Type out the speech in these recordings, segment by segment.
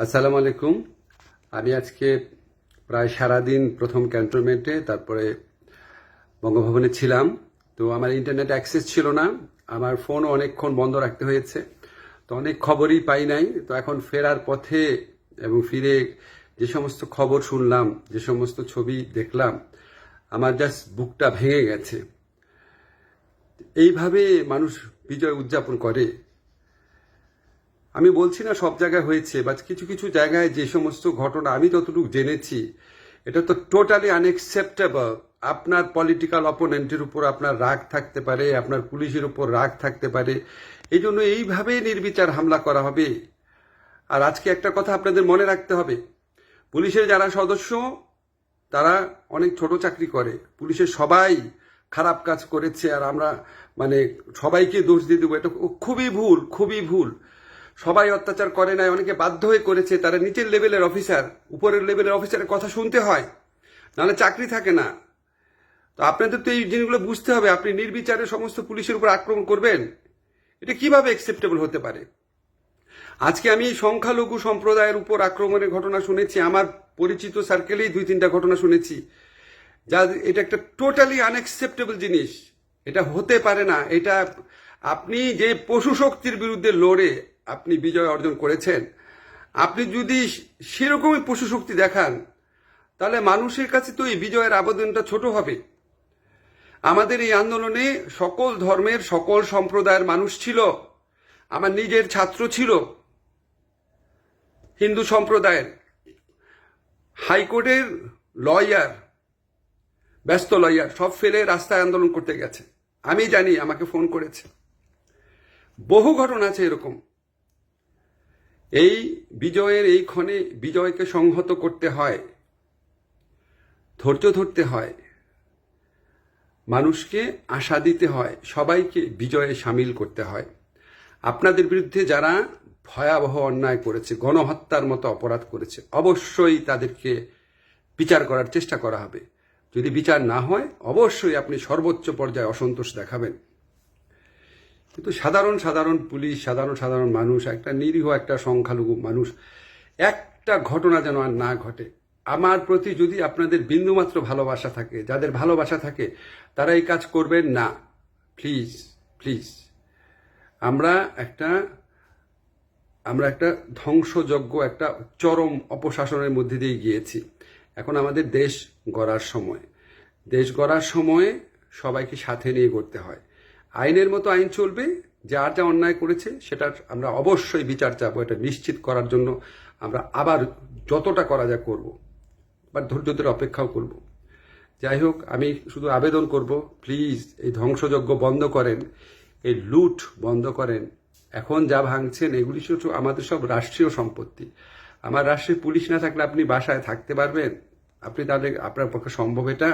আসসালামু আলাইকুম। আমি আজকে প্রায় সারাদিন প্রথম ক্যান্টনমেন্টে, তারপরে বঙ্গভবনে ছিলাম। তো আমার ইন্টারনেট অ্যাক্সেস ছিল না, আমার ফোনও অনেকক্ষণ বন্ধ রাখতে হয়েছে, তো অনেক খবরই পাই নাই। তো এখন ফেরার পথে এবং ফিরে যে সমস্ত খবর শুনলাম, যে সমস্ত ছবি দেখলাম, আমার জাস্ট বুকটা ভেঙে গেছে। এইভাবে মানুষ বিজয় উদযাপন করে? আমি বলছি না সব জায়গায় হয়েছে, বা কিছু কিছু জায়গায় যে সমস্ত ঘটনা আমি যতটুকু জেনেছি, এটা তো টোটালি আনএক্সেপ্টেবল। আপনার পলিটিক্যাল অপোনেন্টের উপর আপনার রাগ থাকতে পারে, আপনার পুলিশের উপর রাগ থাকতে পারে, এই জন্য এইভাবে নির্বিচার হামলা করা হবে? আর আজকে একটা কথা আপনাদের মনে রাখতে হবে, পুলিশের যারা সদস্য তারা অনেক ছোট চাকরি করে, পুলিশের সবাই খারাপ কাজ করেছে, আর আমরা সবাইকে দোষ দিয়ে দেবো, এটা খুবই ভুল, খুবই ভুল। সবাই অত্যাচার করে নাই, অনেকে বাধ্য হয়ে করেছে, তারা নিচের লেভেলের অফিসার, উপরের লেভেলের অফিসারের কথা শুনতে হয়, নাহলে চাকরি থাকে না। তো আপনাদের তো এই জিনিসগুলো বুঝতে হবে। আপনি নির্বিচারে সমস্ত পুলিশের উপর আক্রমণ করবেন, এটা কিভাবে অ্যাকসেপ্টেবল হতে পারে? আজকে আমি সংখ্যালঘু সম্প্রদায়ের উপর আক্রমণের ঘটনা শুনেছি, আমার পরিচিত সার্কেলেই 2-3টা ঘটনা শুনেছি, যা এটা একটা টোটালি আনএক্সেপ্টেবল জিনিস। এটা হতে পারে না। এটা আপনি যে পশু শক্তির বিরুদ্ধে লড়ে আপনি বিজয় অর্জন করেছেন, আপনি যদি সেরকমই পশু শক্তি দেখান, তাহলে মানুষের কাছে তো এই বিজয়ের আবেদনটা ছোট হবে। আমাদের এই আন্দোলনে সকল ধর্মের, সকল সম্প্রদায়ের মানুষ ছিল। আমার নিজের ছাত্র ছিল হিন্দু সম্প্রদায়ের, হাইকোর্টের লয়ার, ব্যস্ত লয়ার, সব ফেলে রাস্তায় আন্দোলন করতে গেছে। আমি জানি, আমাকে ফোন করেছে। বহু ঘটনা আছে এরকম। এই বিজয়ের এই ক্ষণে বিজয়কে সংহত করতে হয়, ধৈর্য ধরতে হয়, মানুষকে আশা দিতে হয়, সবাইকে বিজয়ে সামিল করতে হয়। আপনাদের বিরুদ্ধে যারা ভয়াবহ অন্যায় করেছে, গণহত্যার মতো অপরাধ করেছে, অবশ্যই তাদেরকে বিচার করার চেষ্টা করা হবে। যদি বিচার না হয়, অবশ্যই আপনি সর্বোচ্চ পর্যায়ে অসন্তোষ দেখাবেন। কিন্তু সাধারণ সাধারণ পুলিশ, সাধারণ সাধারণ মানুষ, একটা নিরীহ একটা সংখ্যালঘু মানুষ, একটা ঘটনা যেন আর না ঘটে। আমার প্রতি যদি আপনাদের বিন্দুমাত্র ভালোবাসা থাকে, যাদের ভালোবাসা থাকে, তারা এই কাজ করবেন না। Please please. আমরা একটা ধ্বংসযজ্ঞ, একটা চরম অপশাসনের মধ্যে দিয়ে গিয়েছি। এখন আমাদের দেশ গড়ার সময়। দেশ গড়ার সময়ে সবাইকে সাথে নিয়ে করতে হয়। আইনের মতো আইন চলবে, যার যা অন্যায় করেছে সেটার আমরা অবশ্যই বিচার চাবো। এটা নিশ্চিত করার জন্য আমরা আবার যতটা করা যায় করব, বা ধৈর্য ধরে অপেক্ষাও করব। যাই হোক, আমি শুধু আবেদন করব, প্লিজ এই ধ্বংসযজ্ঞ বন্ধ করেন, এই লুট বন্ধ করেন। এখন যা ভাঙছেন এগুলি শুধু আমাদের সব রাষ্ট্রীয় সম্পত্তি। আমার রাষ্ট্রের পুলিশ না থাকলে আপনি বাসায় থাকতে পারবেন? আপনি তাহলে আপনার পক্ষে সম্ভব এটা?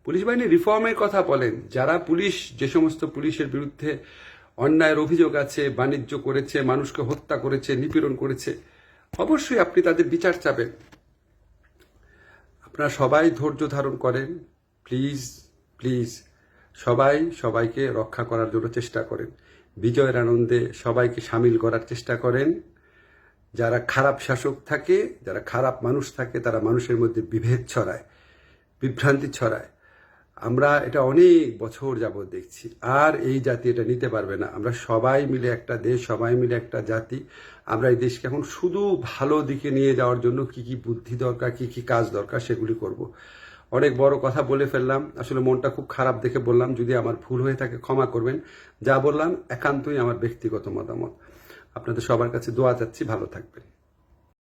পুলিশ বাহিনী রিফর্মের কথা বলেন। যারা পুলিশ, যে সমস্ত পুলিশের বিরুদ্ধে অন্যায়ের অভিযোগ আছে, বাণিজ্য করেছে, মানুষকে হত্যা করেছে, নিপীড়ন করেছে, অবশ্যই আপনি তাদের বিচার চাবেন। আপনারা সবাই ধৈর্য ধারণ করেন, প্লিজ প্লিজ। সবাই সবাইকে রক্ষা করার জন্য চেষ্টা করেন, বিজয়ের আনন্দে সবাইকে সামিল করার চেষ্টা করেন। যারা খারাপ শাসক থাকে, যারা খারাপ মানুষ থাকে, তারা মানুষের মধ্যে বিভেদ ছড়ায়, বিভ্রান্তি ছড়ায়। আমরা এটা অনেক বছর যাবৎ দেখছি। আর এই জাতি এটা নিতে পারবে না। আমরা সবাই মিলে একটা দেশ, সবাই মিলে একটা জাতি। আমরা এই দেশকে এখন শুধু ভালো দিকে নিয়ে যাওয়ার জন্য কি কি বুদ্ধি দরকার, কি কি কাজ দরকার, সেগুলি করব। অনেক বড় কথা বলে ফেললাম, আসলে মনটা খুব খারাপ দেখে বললাম। যদি আমার ভুল হয়ে থাকে ক্ষমা করবেন। যা বললাম একান্তই আমার ব্যক্তিগত মতামত। আপনাদের সবার কাছে দোয়া চাচ্ছি, ভালো থাকবেন।